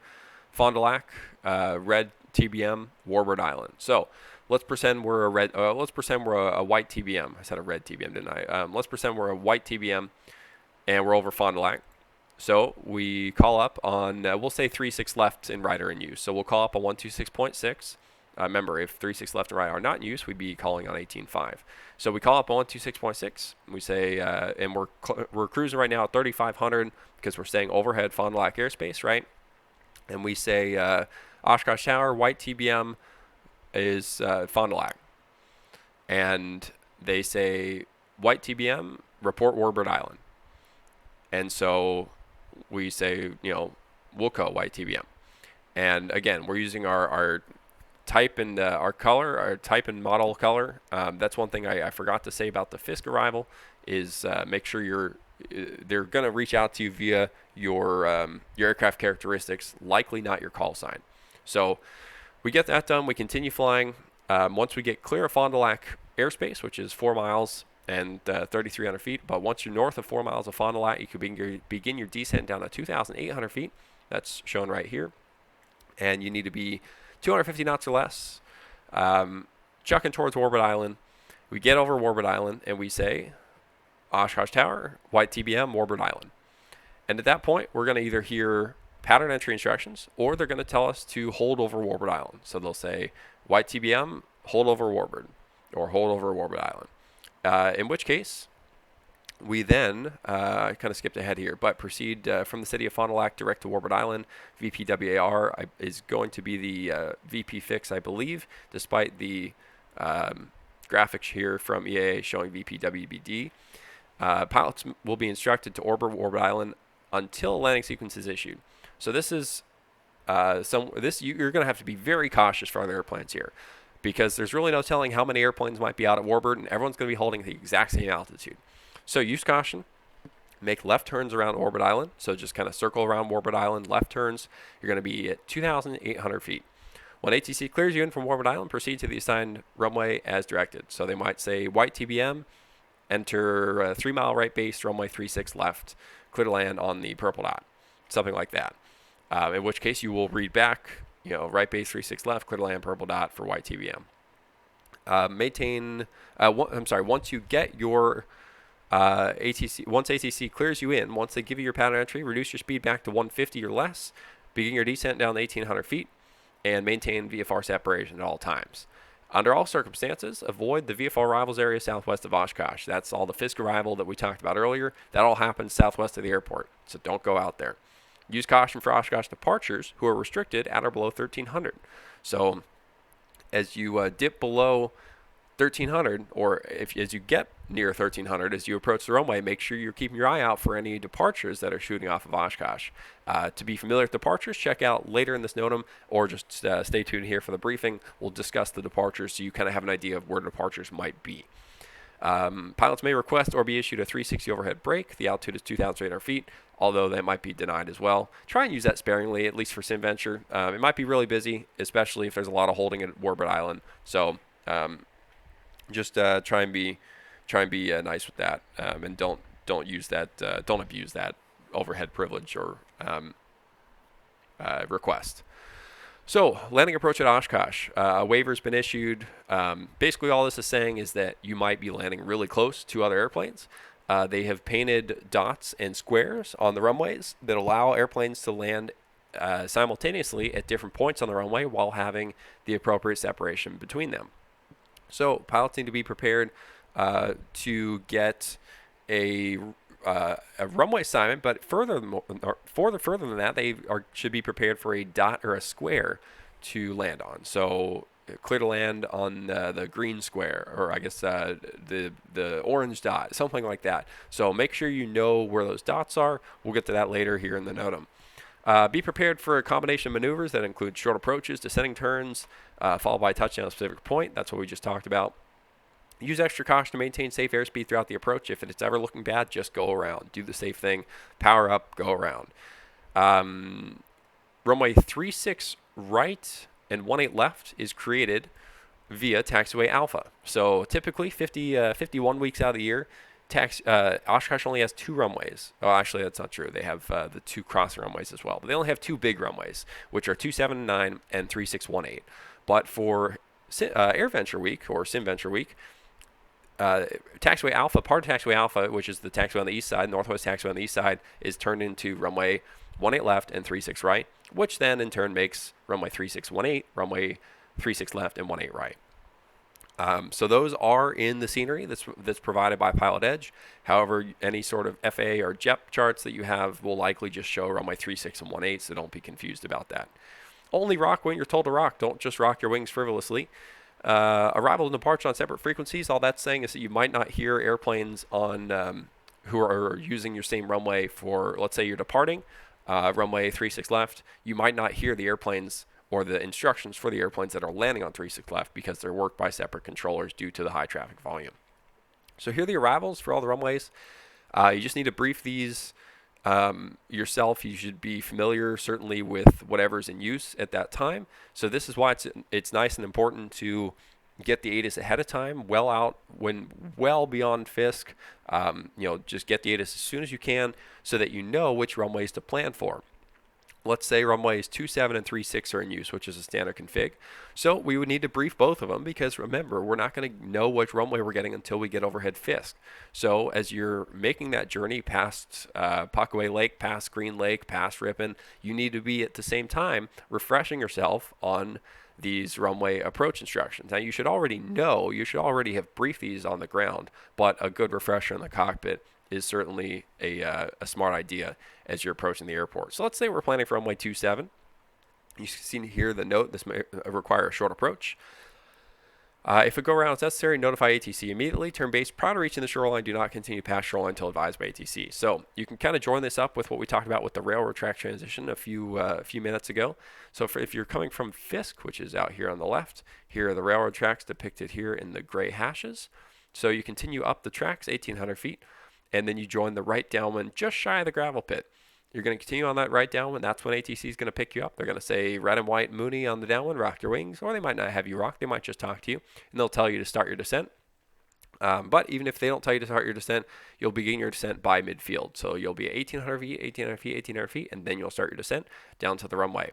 Fond du Lac, red TBM, Warbird Island. So let's pretend we're a white TBM. I said a red TBM, didn't I? Let's pretend we're a white TBM and we're over Fond du Lac. So we call up on, we'll say 36 left and right are in use. So we'll call up on 126.6. Remember, if 36 left and right are not in use, we'd be calling on 18.5. So we call up on 126.6. We say, and we're cruising right now at 3,500 because we're staying overhead Fond du Lac airspace, right? And we say Oshkosh Tower, white TBM is Fond du Lac. And they say white TBM, report Warbird Island. And so we say, Wilco white TBM. And again, we're using our type and our color, our type and model color. That's one thing I forgot to say about the Fisk arrival is make sure they're going to reach out to you via your aircraft characteristics, likely not your call sign. So we get that done. We continue flying. Once we get clear of Fond du Lac airspace, which is 4 miles and 3,300 feet. But once you're north of 4 miles of Fond du Lac, you can begin your descent down to 2,800 feet. That's shown right here. And you need to be 250 knots or less, chucking towards Warbird Island. We get over Warbird Island, and we say, Oshkosh Tower, white TBM, Warbird Island. And at that point, we're going to either hear pattern entry instructions, or they're going to tell us to hold over Warbird Island. So they'll say, white TBM, hold over Warbird, or hold over Warbird Island. In which case, we then kind of skipped ahead here, but proceed from the city of Fond du Lac direct to Warbird Island. VPWAR is going to be the VP fix, I believe, despite the graphics here from EAA showing VPWBD. Pilots will be instructed to orbit Warbird Island until a landing sequence is issued. So this is you're going to have to be very cautious for other airplanes here, because there's really no telling how many airplanes might be out at Warbird, and everyone's going to be holding at the exact same altitude. So use caution. Make left turns around Orbit Island. So just kind of circle around Warbird Island, left turns. You're going to be at 2,800 feet. When ATC clears you in from Warbird Island, proceed to the assigned runway as directed. So they might say white TBM, enter 3 mile right base, runway 36 left, clear to land on the purple dot. Something like that. In which case you will read back, right base 36 left, clear to land purple dot for white TBM. Once you get your once ATC clears you in, once they give you your pattern entry, reduce your speed back to 150 or less, begin your descent down to 1,800 feet, and maintain VFR separation at all times. Under all circumstances, avoid the VFR arrivals area southwest of Oshkosh. That's all the Fisk Arrival that we talked about earlier. That all happens southwest of the airport, so don't go out there. Use caution for Oshkosh departures, who are restricted at or below 1,300. So as you dip below 1,300, or as you get near 1,300, as you approach the runway, make sure you're keeping your eye out for any departures that are shooting off of Oshkosh. To be familiar with departures, check out later in this NOTAM, or just stay tuned here for the briefing. We'll discuss the departures so you kind of have an idea of where departures might be. Pilots may request or be issued a 360 overhead brake. The altitude is 2,300 feet, although that might be denied as well. Try and use that sparingly, at least for SimVenture. It might be really busy, especially if there's a lot of holding at Warbird Island. So just try and be nice with that, and don't use that. Don't abuse that overhead privilege or request. So landing approach at Oshkosh. A waiver's been issued. Basically, all this is saying is that you might be landing really close to other airplanes. They have painted dots and squares on the runways that allow airplanes to land simultaneously at different points on the runway while having the appropriate separation between them. So pilots need to be prepared to get a runway assignment, but further than that, they should be prepared for a dot or a square to land on. So clear to land on the green square, or I guess the orange dot, something like that. So make sure you know where those dots are. We'll get to that later here in the NOTAM. Be prepared for a combination of maneuvers that include short approaches, descending turns, followed by a touchdown at a specific point. That's what we just talked about. Use extra caution to maintain safe airspeed throughout the approach. If it's ever looking bad, just go around. Do the safe thing. Power up, go around. Runway 36 right and 18 left is created via taxiway alpha. So typically 51 weeks out of the year, Oshkosh only has 2 runways. Oh, actually, that's not true. They have the 2 crossing runways as well. But they only have 2 big runways, which are 279 and 3618. But for AirVenture week or SimVenture week, taxiway alpha, part of taxiway alpha, which is the taxiway on the east side, northwest taxiway on the east side, is turned into runway 18 left and 36 right, which then in turn makes runway 3618, runway 36 left, and 18 right. So those are in the scenery that's provided by Pilot Edge. However, any sort of FAA or JEP charts that you have will likely just show runway 36 and 18, so don't be confused about that. Only rock when you're told to rock. Don't just rock your wings frivolously. Arrival and departure on separate frequencies. All that's saying is that you might not hear airplanes on who are using your same runway for, let's say you're departing, runway 36 left. You might not hear the airplanes or the instructions for the airplanes that are landing on 36 left because they're worked by separate controllers due to the high traffic volume. So here are the arrivals for all the runways. You just need to brief these yourself. You should be familiar certainly with whatever's in use at that time. So this is why it's nice and important to get the ATIS ahead of time, well beyond Fisk. Just get the ATIS as soon as you can so that you know which runways to plan for. Let's say runways 27 and 36 are in use, which is a standard config. So we would need to brief both of them because remember, we're not going to know which runway we're getting until we get overhead Fisk. So as you're making that journey past Puckaway Lake, past Green Lake, past Ripon, you need to be at the same time refreshing yourself on these runway approach instructions. Now you should already have briefed these on the ground, but a good refresher in the cockpit is certainly a smart idea as you're approaching the airport. So let's say we're planning for runway 27. You see here the note, this may require a short approach. If a go-around is necessary, notify ATC immediately. Turn base prior to reaching the shoreline. Do not continue past shoreline until advised by ATC. So you can kind of join this up with what we talked about with the railroad track transition a few minutes ago. So if you're coming from Fisk, which is out here on the left, here are the railroad tracks depicted here in the gray hashes. So you continue up the tracks, 1,800 feet. and then you join the right downwind just shy of the gravel pit. You're going to continue on that right downwind. That's when ATC is going to pick you up. They're going to say red and white Mooney on the downwind, rock your wings, or they might not have you rock. They might just talk to you, and they'll tell you to start your descent. But even if they don't tell you to start your descent, you'll begin your descent by midfield. So you'll be at 1,800 feet, 1,800 feet, 1,800 feet, and then you'll start your descent down to the runway.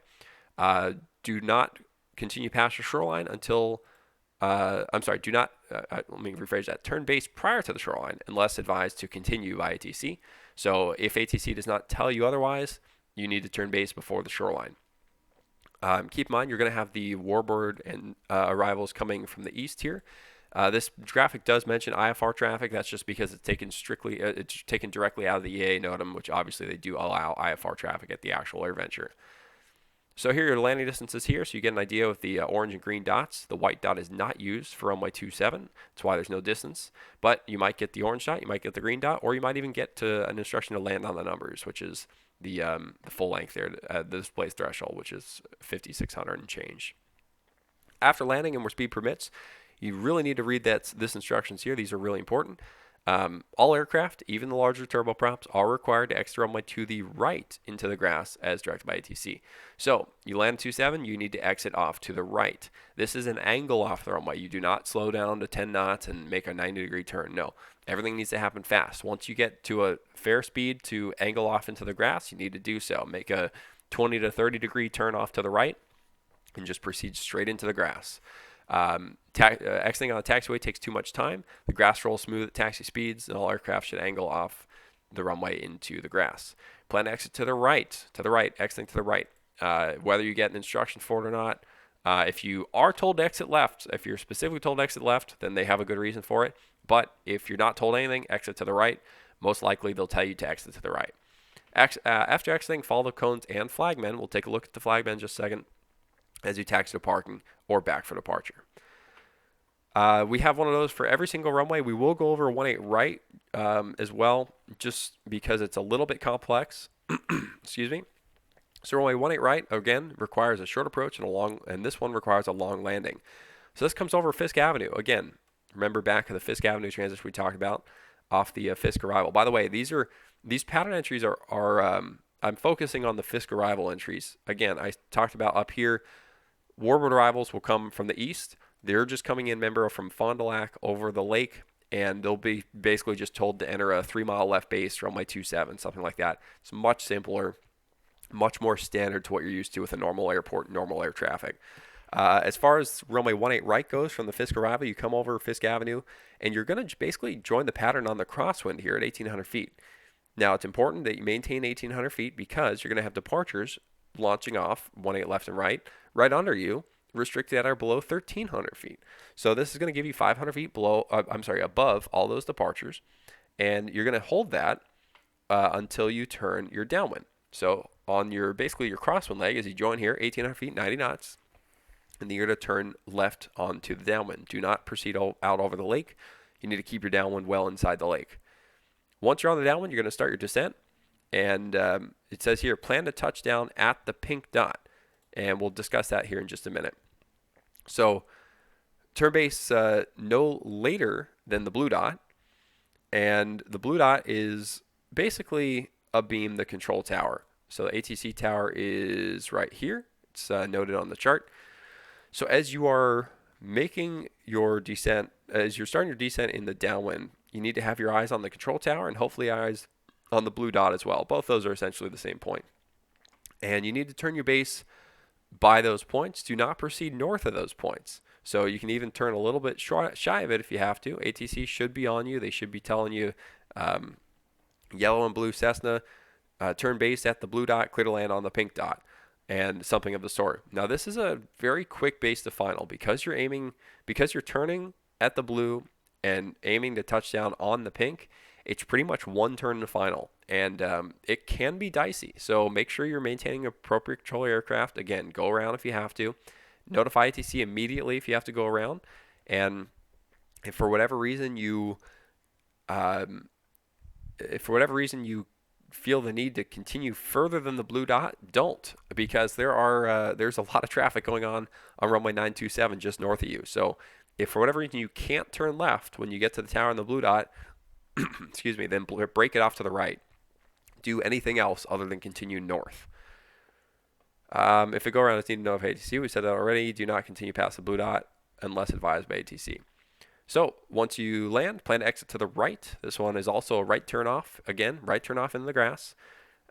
Do not continue past your shoreline until, do not, let me rephrase that, turn base prior to the shoreline unless advised to continue by ATC. So if ATC does not tell you otherwise, you need to turn base before the shoreline. Keep in mind, you're going to have the Warbird and arrivals coming from the east here. This graphic does mention IFR traffic. That's just because it's taken directly out of the EA NOTAM, which obviously they do allow IFR traffic at the actual AirVenture. So here are your landing distances here, so you get an idea with the orange and green dots. The white dot is not used for runway 27. That's why there's no distance. But you might get the orange dot, you might get the green dot, or you might even get to an instruction to land on the numbers, which is the full length there, the display threshold, which is 5,600 and change. After landing and where speed permits, you really need to read this instructions here. These are really important. All aircraft, even the larger turboprops, are required to exit the runway to the right into the grass as directed by ATC. So you land 27, you need to exit off to the right. This is an angle off the runway. You do not slow down to 10 knots and make a 90-degree turn. No, everything needs to happen fast. Once you get to a fair speed to angle off into the grass, you need to do so. Make a 20 to 30-degree turn off to the right and just proceed straight into the grass. Exiting on a taxiway takes too much time. The grass rolls smooth at taxi speeds, and all aircraft should angle off the runway into the grass. Plan to exit to the right, exiting to the right. Whether you get an instruction for it or not, if you are told to exit left, if you're specifically told to exit left, then they have a good reason for it. But if you're not told anything, exit to the right. Most likely, they'll tell you to exit to the right. After exiting, follow the cones and flagmen. We'll take a look at the flagmen in just a second as you taxi to parking or back for departure. We have one of those for every single runway. We will go over 18 right as well, just because it's a little bit complex. Excuse me. So runway 18 right, again, requires a short approach and this one requires a long landing. So this comes over Fisk Avenue. Again, remember back to the Fisk Avenue transition we talked about off the Fisk Arrival. By the way, these pattern entries are I'm focusing on the Fisk Arrival entries. Again, I talked about up here, Warbird arrivals will come from the east. They're just coming in, remember, from Fond du Lac over the lake, and they'll be basically just told to enter a 3-mile left base runway 27, something like that. It's much simpler, much more standard to what you're used to with a normal airport, normal air traffic. As far as runway 18 right goes from the Fisk Arrival, you come over Fisk Avenue, and you're going to basically join the pattern on the crosswind here at 1,800 feet. Now, it's important that you maintain 1,800 feet because you're going to have departures launching off 18 left and right under you, restricted at or below 1,300 feet. So this is going to give you 500 feet above all those departures, and you're going to hold that until you turn your downwind. So on your crosswind leg, as you join here, 1,800 feet, 90 knots, and then you're going to turn left onto the downwind. Do not proceed out over the lake. You need to keep your downwind well inside the lake. Once you're on the downwind, you're going to start your descent, and it says here, plan to touch down at the pink dot. And we'll discuss that here in just a minute. So turn base no later than the blue dot. And the blue dot is basically abeam the control tower. So the ATC tower is right here. It's noted on the chart. So as you are making your descent, as you're starting your descent in the downwind, you need to have your eyes on the control tower and hopefully eyes on the blue dot as well. Both those are essentially the same point. And you need to turn your base by those points. Do not proceed north of those points. So you can even turn a little bit shy of it if you have to. ATC should be on you. They should be telling you yellow and blue Cessna, turn base at the blue dot, clear to land on the pink dot, and something of the sort. Now this is a very quick base to final because you're turning at the blue and aiming to touch down on the pink. It's pretty much one turn to final, and it can be dicey. So make sure you're maintaining appropriate control aircraft. Again, go around if you have to. Notify ATC immediately if you have to go around. And if for whatever reason you feel the need to continue further than the blue dot, don't, because there's a lot of traffic going on runway 927 just north of you. So if for whatever reason you can't turn left when you get to the tower on the blue dot, excuse me, then break it off to the right. Do anything else other than continue north. If it go around, it's need to know of ATC. We said that already. Do not continue past the blue dot unless advised by ATC. So once you land, plan to exit to the right. This one is also a right turn off. Again, right turn off in the grass.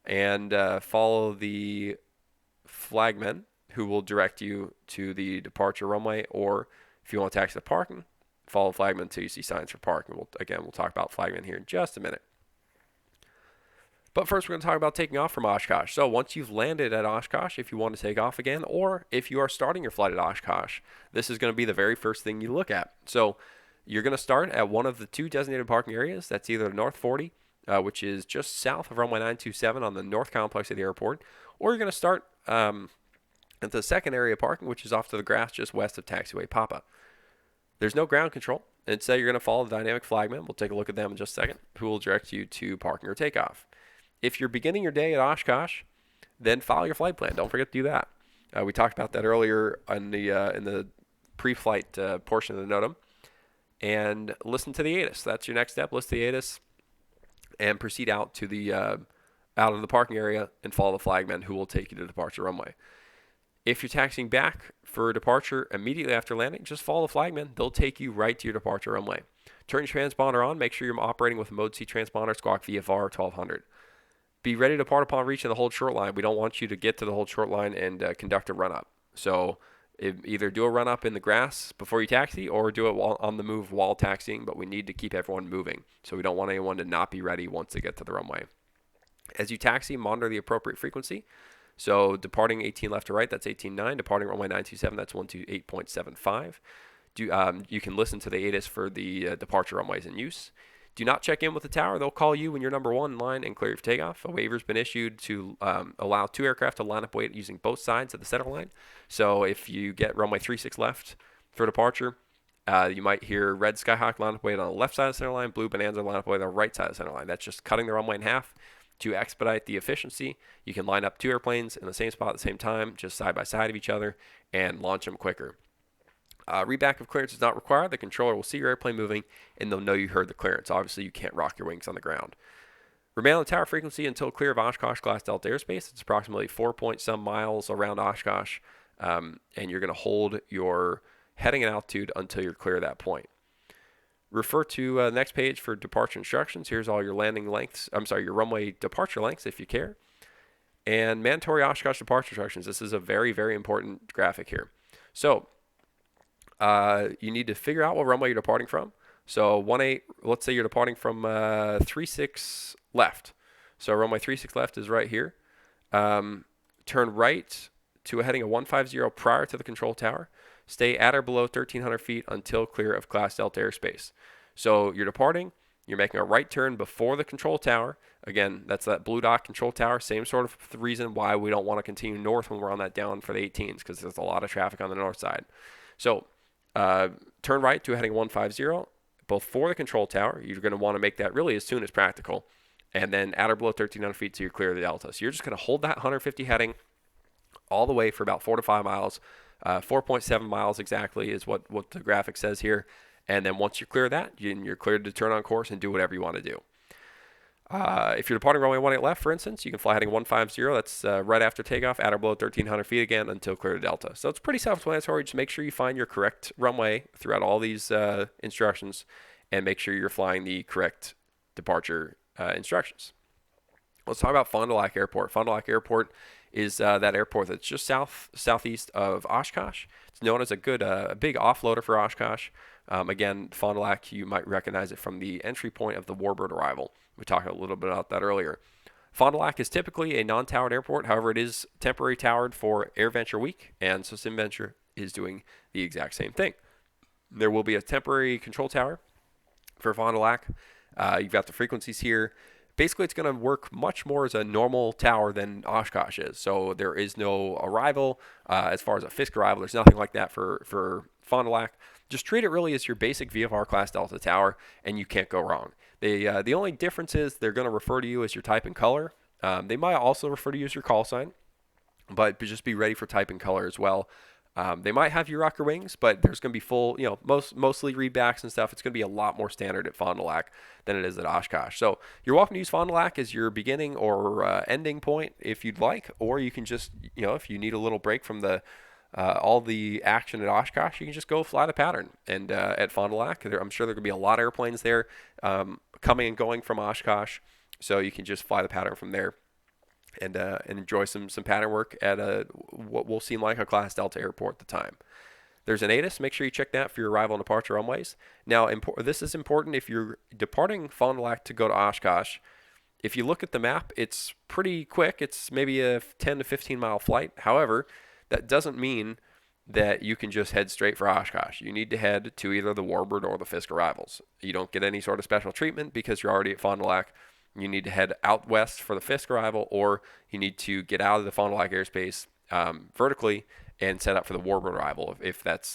And follow the flagmen who will direct you to the departure runway. Or if you want to taxi to parking, follow flagmen until you see signs for parking. We'll talk about flagmen here in just a minute. But first, we're going to talk about taking off from Oshkosh. So once you've landed at Oshkosh, if you want to take off again, or if you are starting your flight at Oshkosh, this is going to be the very first thing you look at. So you're going to start at one of the 2 designated parking areas. That's either North 40, which is just south of runway 927 on the north complex of the airport, or you're going to start at the second area of parking, which is off to the grass just west of taxiway Papa. There's no ground control. Instead, you're going to follow the dynamic flagman. We'll take a look at them in just a second, who will direct you to parking or takeoff. If you're beginning your day at Oshkosh, then follow your flight plan. Don't forget to do that. We talked about that earlier in the pre-flight portion of the NOTAM. And listen to the ATIS. That's your next step. Listen to the ATIS and proceed out to the out of the parking area and follow the flagman who will take you to the departure runway. If you're taxiing back for departure immediately after landing, just follow the flagman. They'll take you right to your departure runway. Turn your transponder on. Make sure you're operating with a Mode C transponder, Squawk VFR 1200. Be ready to depart upon reaching the hold short line. We don't want you to get to the hold short line and conduct a run-up. So either do a run-up in the grass before you taxi or do it on the move while taxiing, but we need to keep everyone moving. So we don't want anyone to not be ready once they get to the runway. As you taxi, monitor the appropriate frequency. So departing 18 left to right, that's 18.9. Departing runway 927, that's 128.75. You can listen to the ATIS for the departure runways in use. Do not check in with the tower. They'll call you when you're number 1 in line and clear you for takeoff. A waiver's been issued to allow 2 aircraft to line up weight using both sides of the center line. So if you get runway 36 left for departure, you might hear red Skyhawk line up weight on the left side of the center line, blue Bonanza line up weight on the right side of the center line. That's just cutting the runway in half to expedite the efficiency. You can line up 2 airplanes in the same spot at the same time, just side by side of each other, and launch them quicker. Reback of clearance is not required. The controller will see your airplane moving, and they'll know you heard the clearance. Obviously, you can't rock your wings on the ground. Remain on the tower frequency until clear of Oshkosh Class Delta airspace. It's approximately 4-point-some miles around Oshkosh, and you're going to hold your heading and altitude until you're clear of that point. Refer to the next page for departure instructions. Here's all your landing lengths. Your runway departure lengths if you care. And mandatory Oshkosh departure instructions. This is a very, very important graphic here. So you need to figure out what runway you're departing from. So 18, let's say you're departing from 36 left. So runway 36 left is right here. Turn right to a heading of 150 prior to the control tower. Stay at or below 1,300 feet until clear of Class Delta airspace. So you're departing. You're making a right turn before the control tower. Again, that's that blue dot control tower. Same sort of reason why we don't want to continue north when we're on that down for the 18s, because there's a lot of traffic on the north side. So turn right to a heading 150 before the control tower. You're going to want to make that really as soon as practical. And then at or below 1,300 feet till you're clear of the delta. So you're just going to hold that 150 heading all the way for about 4 to 5 miles. 4.7 miles exactly is what the graphic says here. And then once you clear that, you're cleared to turn on course and do whatever you want to do. If you're departing runway 18 left, for instance, you can fly heading 150. That's right after takeoff, at or below 1,300 feet again until clear to delta. So it's pretty self-explanatory. Just make sure you find your correct runway throughout all these instructions and make sure you're flying the correct departure instructions. Let's talk about Fond du Lac Airport. Fond du Lac Airport is that airport that's just southeast of Oshkosh. It's known as a big offloader for Oshkosh. Again, Fond du Lac, you might recognize it from the entry point of the Warbird Arrival. We talked a little bit about that earlier. Fond du Lac is typically a non-towered airport. However, it is temporary towered for AirVenture week, and so SimVenture is doing the exact same thing. There will be a temporary control tower for Fond du Lac. You've got the frequencies here. Basically, it's going to work much more as a normal tower than Oshkosh is. So there is no arrival. As far as a Fisk Arrival, there's nothing like that for Fond du Lac. Just treat it really as your basic VFR Class Delta tower, and you can't go wrong. The only difference is they're going to refer to you as your type and color. They might also refer to you as your call sign, but just be ready for type and color as well. They might have your rocker wings, but there's going to be full, mostly readbacks and stuff. It's going to be a lot more standard at Fond du Lac than it is at Oshkosh. So you're welcome to use Fond du Lac as your beginning or ending point if you'd like, or you can just, if you need a little break from the all the action at Oshkosh, you can just go fly the pattern. And at Fond du Lac, I'm sure there could be a lot of airplanes there coming and going from Oshkosh, so you can just fly the pattern from there and enjoy some pattern work at what will seem like a Class Delta airport at the time. There's an ATIS. Make sure you check that for your arrival and departure runways. Now, this is important if you're departing Fond du Lac to go to Oshkosh. If you look at the map, it's pretty quick. It's maybe a 10 to 15 mile flight. However, that doesn't mean that you can just head straight for Oshkosh. You need to head to either the Warbird or the Fisk Arrivals. You don't get any sort of special treatment because you're already at Fond du Lac. You need to head out west for the Fisk Arrival, or you need to get out of the Fond du Lac airspace vertically and set up for the Warbird Arrival if that's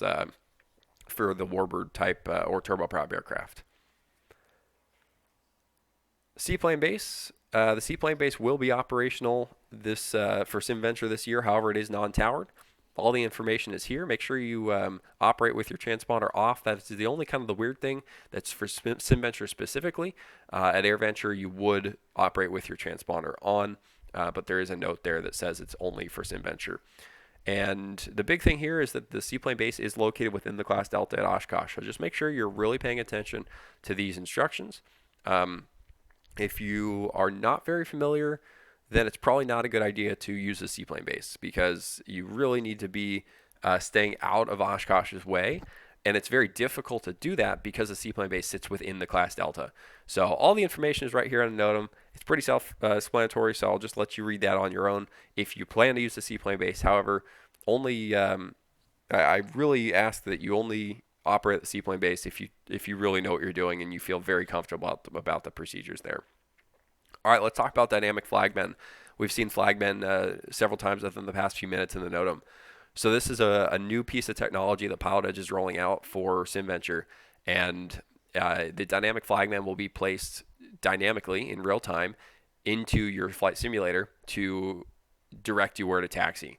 for the Warbird type or turboprop aircraft. Seaplane Base. The Seaplane Base will be operational this for SimVenture this year. However, it is non-towered. All the information is here. Make sure you operate with your transponder off. That's the only kind of the weird thing that's for SimVenture specifically. At AirVenture, you would operate with your transponder on, but there is a note there that says it's only for SimVenture. And the big thing here is that the Seaplane Base is located within the Class Delta at Oshkosh. So just make sure you're really paying attention to these instructions. If you are not very familiar, then it's probably not a good idea to use the Seaplane Base because you really need to be staying out of Oshkosh's way. And it's very difficult to do that because the Seaplane Base sits within the Class Delta. So all the information is right here on the NOTAM. It's pretty self-explanatory, so I'll just let you read that on your own if you plan to use the Seaplane Base. However, I really ask that you only operate the Seaplane Base if you really know what you're doing and you feel very comfortable about the procedures there. All right, let's talk about dynamic flagmen. We've seen flagmen several times within the past few minutes in the NOTAM. So this is a new piece of technology that Pilot Edge is rolling out for SimVenture, and the dynamic flagman will be placed dynamically in real time into your flight simulator to direct you where to taxi.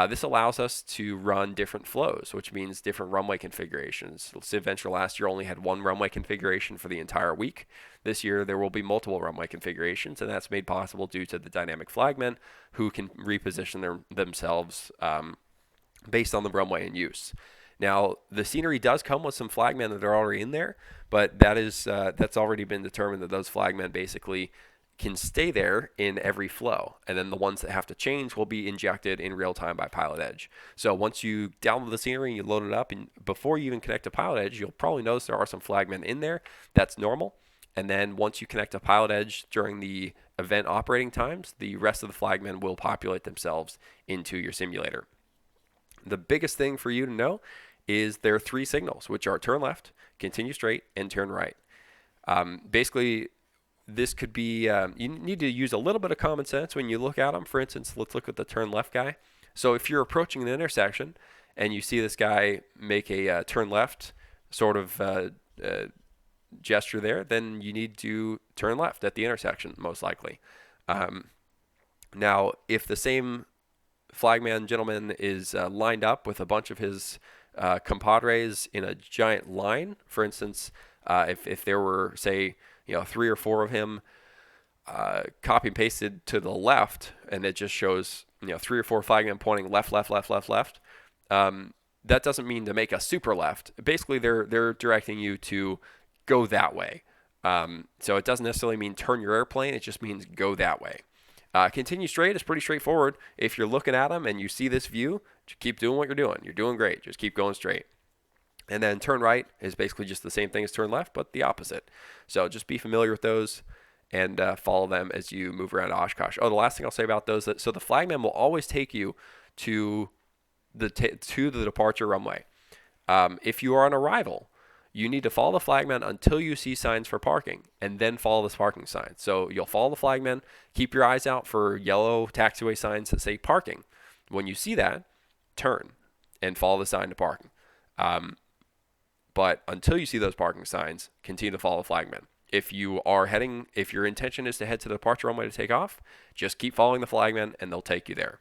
This allows us to run different flows, which means different runway configurations. SimVenture last year only had one runway configuration for the entire week. This year there will be multiple runway configurations, and that's made possible due to the dynamic flagmen who can reposition themselves based on the runway in use. Now, the scenery does come with some flagmen that are already in there, but that's already been determined that those flagmen basically can stay there in every flow, and then the ones that have to change will be injected in real time by Pilot Edge. So once you download the scenery and you load it up, and before you even connect to Pilot Edge, you'll probably notice there are some flagmen in there. That's normal. And then once you connect to Pilot Edge during the event operating times, the rest of the flagmen will populate themselves into your simulator. The biggest thing for you to know is there are three signals, which are turn left, continue straight, and turn right. Basically, this could be, you need to use a little bit of common sense when you look at them. For instance, let's look at the turn left guy. So if you're approaching an intersection and you see this guy make a turn left sort of gesture there, then you need to turn left at the intersection, most likely. Now, if the same flagman gentleman is lined up with a bunch of his compadres in a giant line, for instance, if there were, say, 3 or 4 of him copy and pasted to the left, and it just shows 3 or 4 flagmen pointing left, left, left, left, left. That doesn't mean to make a super left. Basically, they're directing you to go that way. So it doesn't necessarily mean turn your airplane. It just means go that way. Continue straight is pretty straightforward. If you're looking at them and you see this view, just keep doing what you're doing. You're doing great. Just keep going straight. And then turn right is basically just the same thing as turn left, but the opposite. So just be familiar with those and follow them as you move around Oshkosh. Oh, the last thing I'll say about those, so the flagman will always take you to the departure runway. If you are on arrival, you need to follow the flagman until you see signs for parking, and then follow this parking sign. So you'll follow the flagman, keep your eyes out for yellow taxiway signs that say parking. When you see that, turn and follow the sign to parking. But until you see those parking signs, continue to follow the flagman. If your intention is to head to the departure runway to take off, just keep following the flagman and they'll take you there.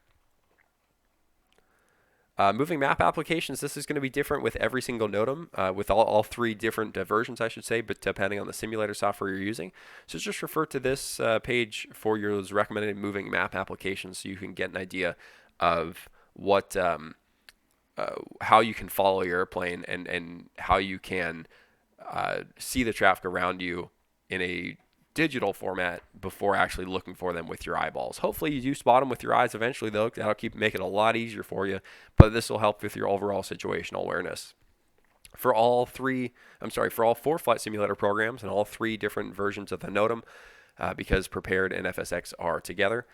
Moving map applications, this is going to be different with every single NOTAM, with all three different versions, I should say, but depending on the simulator software you're using. So just refer to this page for your recommended moving map applications so you can get an idea of what how you can follow your airplane and how you can see the traffic around you in a digital format before actually looking for them with your eyeballs. Hopefully you do spot them with your eyes eventually, though. That'll make it a lot easier for you, but this will help with your overall situational awareness. For all four flight simulator programs and all three different versions of the NOTAM, because Prepared and FSX are together,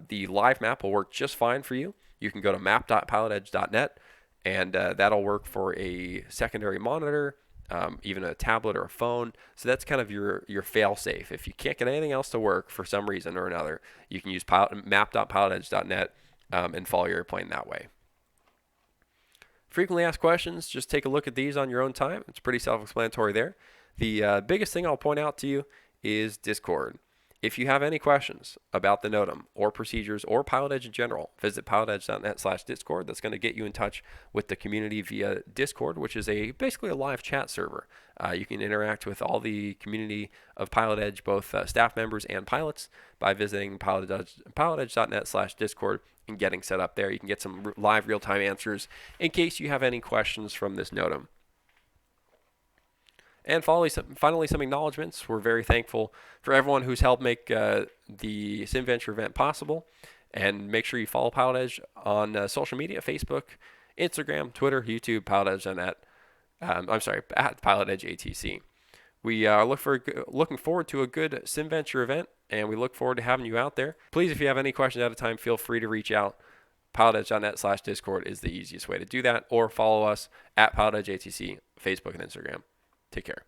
the live map will work just fine for you. You can go to map.pilotedge.net, and that'll work for a secondary monitor, even a tablet or a phone. So that's kind of your fail-safe. If you can't get anything else to work for some reason or another, you can use map.pilotedge.net and follow your airplane that way. Frequently asked questions, just take a look at these on your own time. It's pretty self-explanatory there. The biggest thing I'll point out to you is Discord. If you have any questions about the NOTAM or procedures or PilotEdge in general, visit pilotedge.net/Discord. That's going to get you in touch with the community via Discord, which is basically a live chat server. You can interact with all the community of PilotEdge, both staff members and pilots, by visiting pilotedge.net/Discord and getting set up there. You can get some live real-time answers in case you have any questions from this NOTAM. And finally, some acknowledgments. We're very thankful for everyone who's helped make the SimVenture event possible. And make sure you follow PilotEdge on social media, Facebook, Instagram, Twitter, YouTube, PilotEdge.net. At PilotEdge ATC. We are looking forward to a good SimVenture event, and we look forward to having you out there. Please, if you have any questions at a time, feel free to reach out. PilotEdge.net/Discord is the easiest way to do that, or follow us at PilotEdge ATC, Facebook and Instagram. Take care.